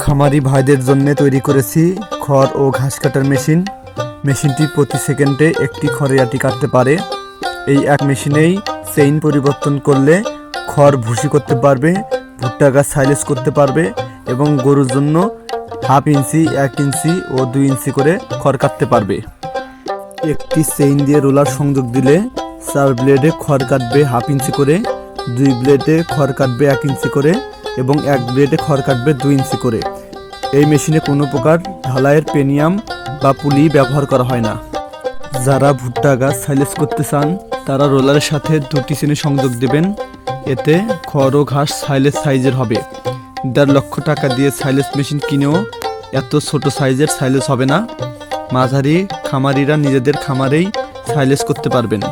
খামারি ভাইদের জন্য তৈরি করেছি খড় ও ঘাস কাটার মেশিন। মেশিনটি প্রতি সেকেন্ডে একটি খড়ের আটি কাটতে পারে। এই এক মেশিনেই চেইন পরিবর্তন করলে খড় ভুসি করতে পারবে, ভুট্টা গাছ সাইলেজ করতে পারবে এবং গরুর জন্য 1/2 ইঞ্চি, 1 ইঞ্চি ও 2 ইঞ্চি করে খড় কাটতে পারবে। একটি চেইন দিয়ে রোলার সংযোগ দিলে 4 ব্লেডে খড় কাটবে 1/2 ইঞ্চি করে, 2 ব্লেডে খড় কাটবে 1 ইঞ্চি করে এবং 1 ব্লেডে খড় কাটবে 2 ইঞ্চি করে। এই মেশিনে কোনো প্রকার ঢালাইয়ের পেনিয়াম বা পুলি ব্যবহার করা হয় না। যারা ভুট্টা গাছ সাইলেজ করতে চান তারা রোলারের সাথে 2টি চেইন সংযোগ দেবেন। এতে খড় ও ঘাস সাইলেজ সাইজের হবে। 1.5 লক্ষ টাকা দিয়ে সাইলেজ মেশিন কিনেও এত ছোট সাইজের সাইলেজ হবে না। মাঝারি খামারিরা নিজেদের খামারেই সাইলেজ করতে পারবেন।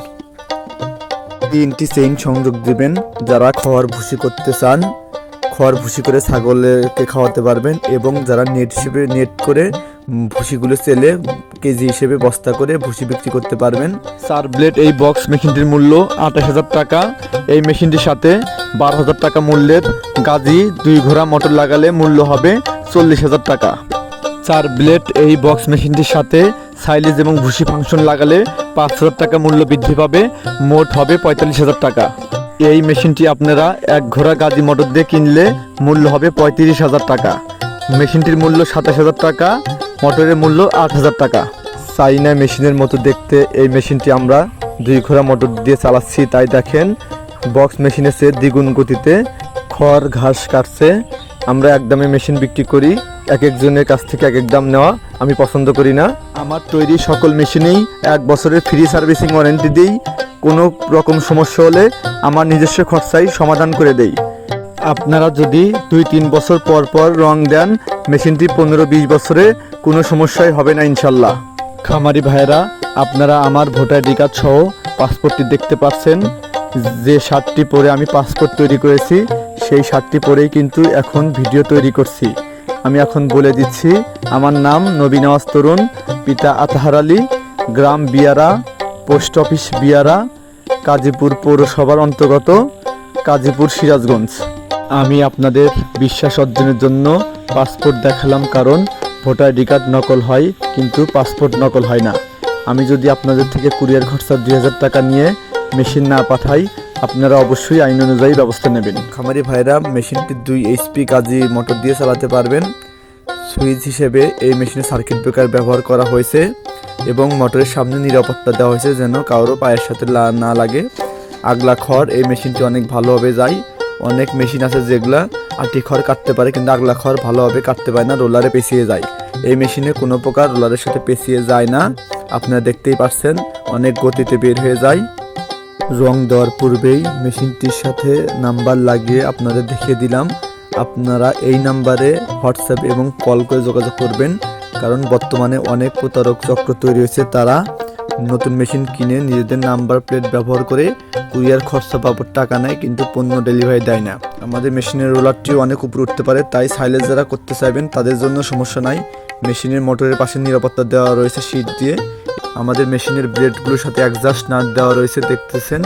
3টি চেইন সংযোগ দেবেন যারা খড় ভুসি করতে চান, খড় ভুসি করে ছাগলকে খাওয়াতে পারবেন এবং যারা নেট করে ভুসিগুলো চেলে কেজি হিসেবে বস্তা করে ভুসি বিক্রি করতে পারবেন। 4 ব্লেড এই বক্স মেশিনটির মূল্য 28,000 টাকা। এই মেশিনটির সাথে 12,000 টাকা মূল্যের গাজি 2 ঘোড়া মোটর লাগালে মূল্য হবে 40,000 টাকা। 4 ব্লেড এই বক্স মেশিনটির সাথে সাইলেজ এবং ভুসি ফাংশন লাগালে 5,000 টাকা মূল্য বৃদ্ধি পাবে, মোট হবে 45,000 টাকা। এই মেশিনটি আপনারা 1 ঘোড়া গাজি মোটর দিয়ে কিনলে মূল্য হবে 35,000 টাকা। মেশিনটির মূল্য 27,000 টাকা, মোটরের মূল্য 8,000 টাকা। চাইনা মেশিনের মতো দেখতে এই মেশিনটি আমরা 2 ঘোড়া মোটর দিয়ে চালাচ্ছি, তাই দেখেন বক্স মেশিনের চেয়ে দ্বিগুণ গতিতে খড় ঘাস কাটছে। আমরা একদমে মেশিন বিক্রি করি, এক একজনের কাছ থেকে এক এক দাম নেওয়া আমি পছন্দ করি না। আমার তৈরি সকল মেশিনেই 1 বছরের ফ্রি সার্ভিসিং ওয়ারেন্টি দিই। কোনো রকম সমস্যা হলে আমার নিজস্ব খরচাই সমাধান করে দেই। আপনারা যদি 2-3 বছর পর পর রং দেন, মেশিনটি 15-20 বছরে কোনো সমস্যাই হবে না ইনশাল্লাহ। খামারি ভাইয়েরা, আপনারা আমার ভোটার আইডি কার্ড সহ পাসপোর্টটি দেখতে পাচ্ছেন। যে শার্টটি পরে আমি পাসপোর্ট তৈরি করেছি সেই শার্টটি পরেই কিন্তু এখন ভিডিও তৈরি করছি। আমি এখন বলে দিচ্ছি, আমার নাম নবী নওয়াজ তরুণ, পিতা আতাহার আলী, গ্রাম বিয়ারা, পোস্ট অফিস বিয়ারা, কাজীপুর পৌরসভার অন্তর্গত, কাজীপুর সিরাজগঞ্জ। আমি আপনাদের বিশ্বাস অর্জনের জন্য পাসপোর্ট দেখালাম, কারণ ভোটার আইডি কার্ড নকল হয় কিন্তু পাসপোর্ট নকল হয় না। আমি যদি আপনাদের থেকে কুরিয়ার খরচা 2,000 টাকা নিয়ে মেশিন না পাঠাই, আপনারা অবশ্যই আইন অনুযায়ী ব্যবস্থা নেবেন। খামারি ভাইরা, মেশিনটি 2 HP গাজি মোটর দিয়ে চালাতে পারবেন। সুইচ হিসেবে এই মেশিনে সার্কিট ব্রেকার ব্যবহার করা হয়েছে এবং মোটরের সামনে নিরাপত্তা দেওয়া হয়েছে যেন কারো পায়ের সাথে না লাগে। আগলা খড় এই মেশিনটি অনেক ভালোভাবে যায়। অনেক মেশিন আছে যেগুলা আটি খড় কাটতে পারে কিন্তু আগলা খড় ভালোভাবে কাটতে পারে না, রোলারে পেঁচিয়ে যায়। এই মেশিনে কোনো প্রকার রোলারের সাথে পেঁচিয়ে যায় না, আপনারা দেখতেই পাচ্ছেন অনেক গতিতে বের হয়ে যায়। রং দেওয়ার পূর্বেই মেশিনটির সাথে নাম্বার লাগিয়ে আপনাদের দেখিয়ে দিলাম। আপনারা এই নাম্বারে হোয়াটসঅ্যাপ এবং কল করে যোগাযোগ করবেন, কারণ বর্তমানে অনেক প্রতারক চক্র তৈরি হয়েছে। তারা নতুন মেশিন কিনে নিজেদের নাম্বার প্লেট ব্যবহার করে কুরিয়ার খরচা বাবদ টাকা নেয় কিন্তু পণ্য ডেলিভারি দেয় না। আমাদের মেশিনের রোলারটিও অনেক উপরে উঠতে পারে, তাই সাইলেজ যারা করতে চাইবেন তাদের জন্য সমস্যা নাই। মেশিনের মোটরের পাশে নিরাপত্তা দেওয়া রয়েছে শীট দিয়ে। আমাদের মেশিনের ব্লেডগুলোর সাথে অ্যাডজাস্ট নাট দেওয়া রয়েছে, দেখতেছেন।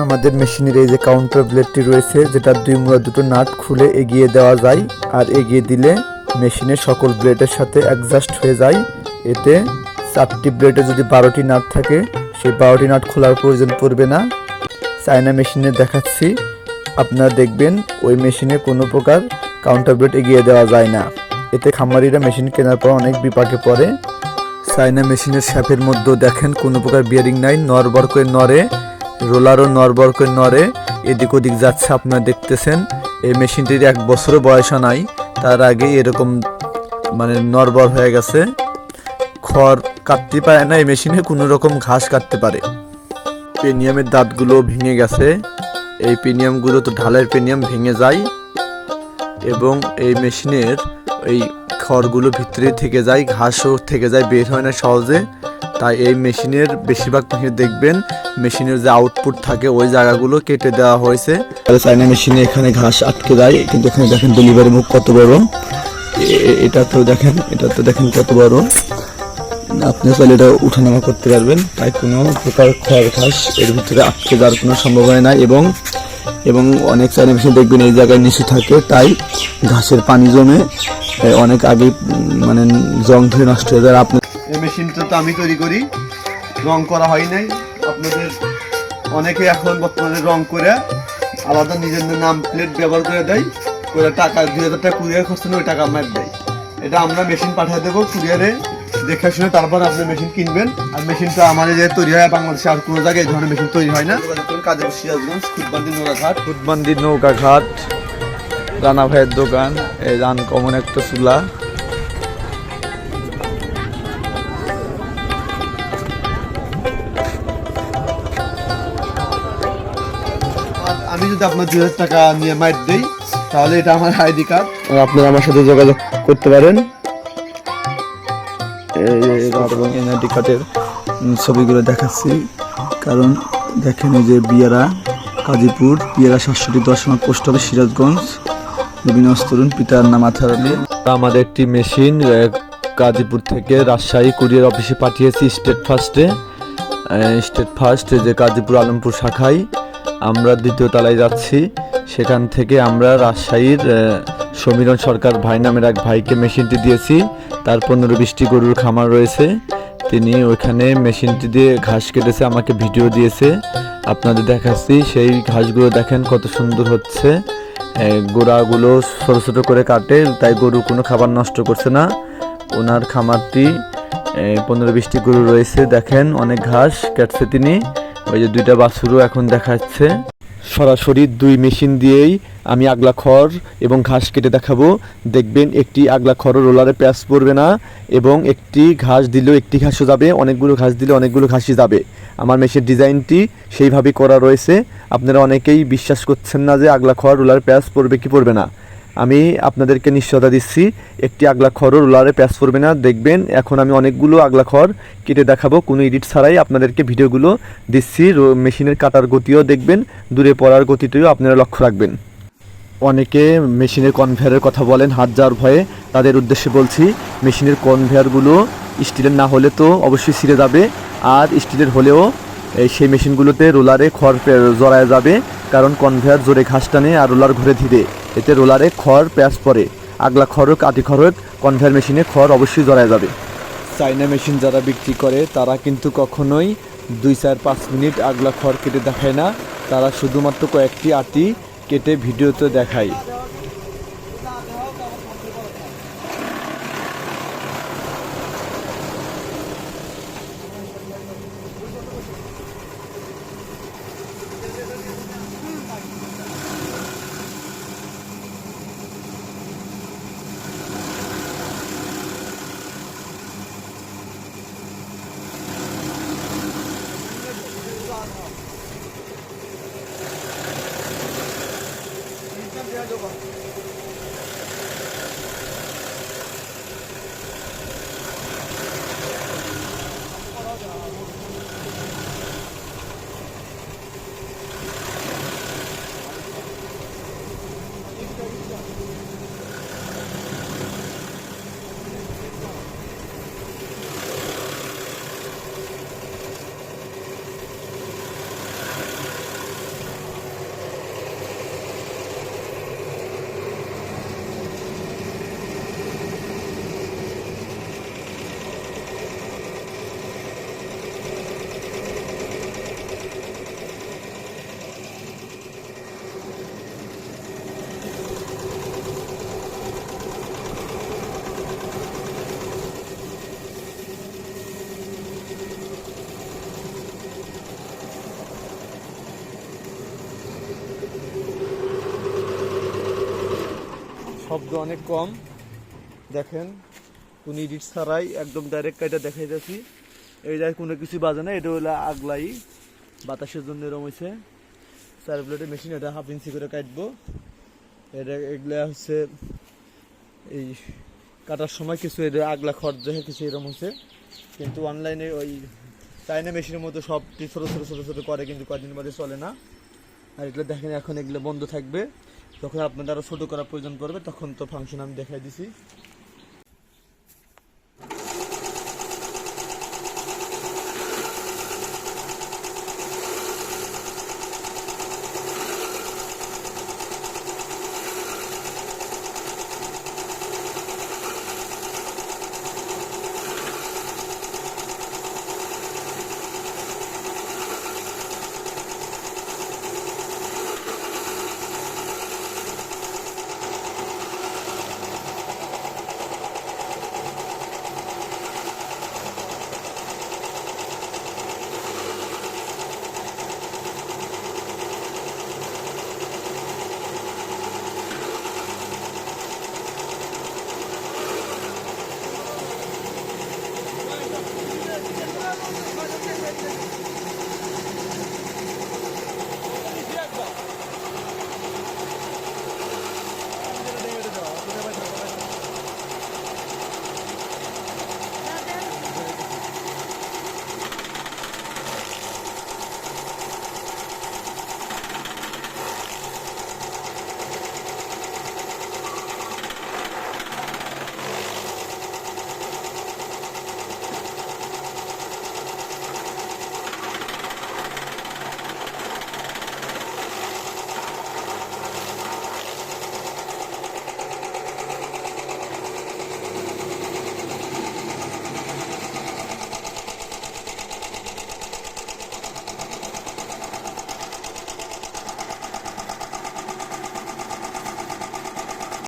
আমাদের মেশিনের এই যে কাউন্টার ব্লেডটি রয়েছে, যেটা 2 মুড়া 2টো নাট খুলে এগিয়ে দেওয়া যায়, আর এগিয়ে দিলে মেশিনের সকল ব্লেডের সাথে অ্যাডজাস্ট হয়ে যায়। এতে 4টি ব্লেডে যদি 12টি নাট থাকে, সেই 12টি নাট খোলার প্রয়োজন পড়বে না। চায়না মেশিনে দেখাচ্ছি, আপনারা দেখবেন ওই মেশিনে কোনো প্রকার কাউন্টার ব্লেড এগিয়ে দেওয়া যায় না। এতে খামারিরা মেশিন কেনার পর অনেক বিপাকে পড়ে। চায়না মেশিনের শ্যাফের মধ্যেও দেখেন কোনো প্রকার বিয়ারিং নাই, নড়বড় করে নড়ে, রোলারও নড়বড় করে নড়ে, এদিক ওদিক যাচ্ছে, আপনারা দেখতেছেন। এই মেশিনটির 1 বছরও বয়স নাই, তার আগে এরকম নড়বড় হয়ে গেছে। খড় কাটতে পারে না এই মেশিনে, কোনো রকম ঘাস কাটতে পারে। পেনিয়ামের দাঁতগুলো ভেঙে গেছে। এই পেনিয়ামগুলো তো ঢালের পেনিয়াম ভেঙে যায় এবং এই মেশিনের এই খড়গুলো ভিতরে থেকে যায়, ঘাসও থেকে যায়, বের হয় না সহজে। তাই এই মেশিনের বেশিরভাগ দেখবেন মেশিনের যে আউটপুট থাকে ওই জায়গাগুলো কেটে দেওয়া হয়েছে। চাইনা মেশিনে এখানে ঘাস আটকে যায়, কিন্তু এখানে দেখেন ডেলিভারি মুখ কত বড়, এটা তো দেখেন কত বড়। আপনি চাইলে এটা উঠানামা করতে পারবেন, তাই কোনো প্রকার খড় ঘাস এর ভিতরে আটকে যাওয়ার কোনো সম্ভাবনা নাই। এবং অনেক চাইনা মেশিন দেখবেন এই জায়গায় নিচু থাকে, তাই ঘাসের পানি জমে অনেক আগে মানে জং ধরে নষ্ট হয়ে যায়। আপনি এই মেশিনটা তো আমি তৈরি করি, রং করা হয় নাই। আপনাদের অনেকে এখন বর্তমানে রং করে আলাদা নিজের নাম প্লেট ব্যবহার করে দেয়, করে টাকা 2000 টাকা কুরিয়ার খরচ ওই টাকা আমার দেয়। এটা আমরা মেশিন পাঠিয়ে দেবো কুরিয়ারে, দেখে শুনে তারপর আপনি মেশিন কিনবেন। আর মেশিনটা আমাদের যে তৈরি হয় বাংলাদেশে আর কোনো জায়গায় এই ধরনের মেশিন তৈরি হয় না। কাজের সিরাজগঞ্জ খুদবান্দি নৌকাঘাট রানা ভাইয়ের দোকান, এই আনকমন একটা চুলা। আমি যদি আপনার 2000 টাকা নিয়ে মাইট দেই তাহলে এটা আমার আইডি কার্ড, আপনারা আমার সাথে যোগাযোগ করতে পারেন। এনআইডি কার্ডের ছবিগুলো দেখাচ্ছি, কারণ দেখেন এই যে বিয়ারা কাজীপুর, বিয়ারা 6710 নম্বর পোস্ট অফিস, সিরাজগঞ্জ, বিভিন্ন তরুণ পিতার নাম আথার আলী। আমাদের একটি মেশিন গাজীপুর থেকে রাজশাহী কুরিয়ার অফিসে পাঠিয়েছি স্টেট ফার্স্ট যে গাজীপুর আলমপুর শাখায়। আমরা দ্বিতীয় তলায় যাচ্ছি, সেখান থেকে আমরা রাজশাহীর সমীরণ সরকার ভাই নামের এক ভাইকে মেশিনটি দিয়েছি। তার 15-20টি গরুর খামার রয়েছে, তিনি ওইখানে মেশিনটি দিয়ে ঘাস কেটেছে, আমাকে ভিডিও দিয়েছে, আপনাদের দেখাচ্ছি। সেই ঘাসগুলো দেখেন কত সুন্দর হচ্ছে, গোড়াগুলো ছোট ছোট করে কাটে, তাই গরু কোনো খাবার নষ্ট করছে না। ওনার খামারটি 15-20টি গরু রয়েছে, দেখেন অনেক ঘাস কাটছে তিনি। ওই যে 2টা বাছুরও এখন দেখাচ্ছে। সরাসরি 2 মেশিন দিয়েই আমি আগলা খড় এবং ঘাস কেটে দেখাবো, দেখবেন একটি আগলা খড় রোলারে প্যাঁচ পড়বে না, এবং একটি ঘাস দিলেও একটি ঘাসও যাবে, অনেকগুলো ঘাস দিলে অনেকগুলো ঘাসই যাবে। আমার মেশিনের ডিজাইনটি সেইভাবেই করা রয়েছে। আপনারা অনেকেই বিশ্বাস করছেন না যে আগলা খড় রোলারে প্যাঁচ পড়বে কি পড়বে না। আমি আপনাদেরকে নিশ্চয়তা দিচ্ছি, একটি আগলা খড় রোলারে প্যাঁচ পড়বে না। দেখবেন এখন আমি অনেকগুলো আগলা খড় কেটে দেখাবো, কোনো এডিট ছাড়াই আপনাদেরকে ভিডিওগুলো দিচ্ছি। মেশিনের কাটার গতিও দেখবেন, দূরে পড়ার গতিটিও আপনারা লক্ষ্য রাখবেন। অনেকে মেশিনের কনভেয়ারের কথা বলেন হাত যাওয়ার ভয়ে, তাদের উদ্দেশ্যে বলছি মেশিনের কনভেয়ারগুলো স্টিলের না হলে তো অবশ্যই ছিঁড়ে যাবে, আর স্টিলের হলেও সেই মেশিনগুলোতে রোলারে খড় জড়ায় যাবে, কারণ কনভেয়ার জোরে ঘাস টানে আর রোলার ঘুরে ধীরে, এতে রোলারে খড় প্যাঁচ পড়ে। আগলা খড় আটি খড় কনভেয়ার মেশিনে খড় অবশ্যই জড়ায় যাবে। চাইনা মেশিন যারা বিক্রি করে তারা কিন্তু কখনোই 2-4-5 মিনিট আগলা খড় কেটে দেখায় না, তারা শুধুমাত্র কয়েকটি আটি কেটে ভিডিওতে দেখায়। শব্দ অনেক কম, দেখেন কোনো এডিট ছাড়াই একদম ডাইরেক্ট কাইটা দেখাইতেছি। এই যায় কোনো কিছু বাজে না, এটা হলো আগলাই বাতাসের জন্য এরম হয়েছে। 4 প্লেটের মেশিন, এটা 1/2 ইঞ্চি করে কাটবো। এটা এগুলা হচ্ছে এই কাটার সময় কিছু এটা আগলা খড় দেখে কিছু এরম হচ্ছে, কিন্তু অনলাইনে ওই চাইনা মেশিনের মতো সব ছোটো ছোটো ছোটো ছোটো করে, কিন্তু কয়েকদিন বাদে চলে না। আর এগুলো দেখেন এখন এগুলো বন্ধ থাকবে, যখন আপনাদের আরও ছোটো করার প্রয়োজন পড়বে তখন তো ফাংশন আমি দেখাই দিছি।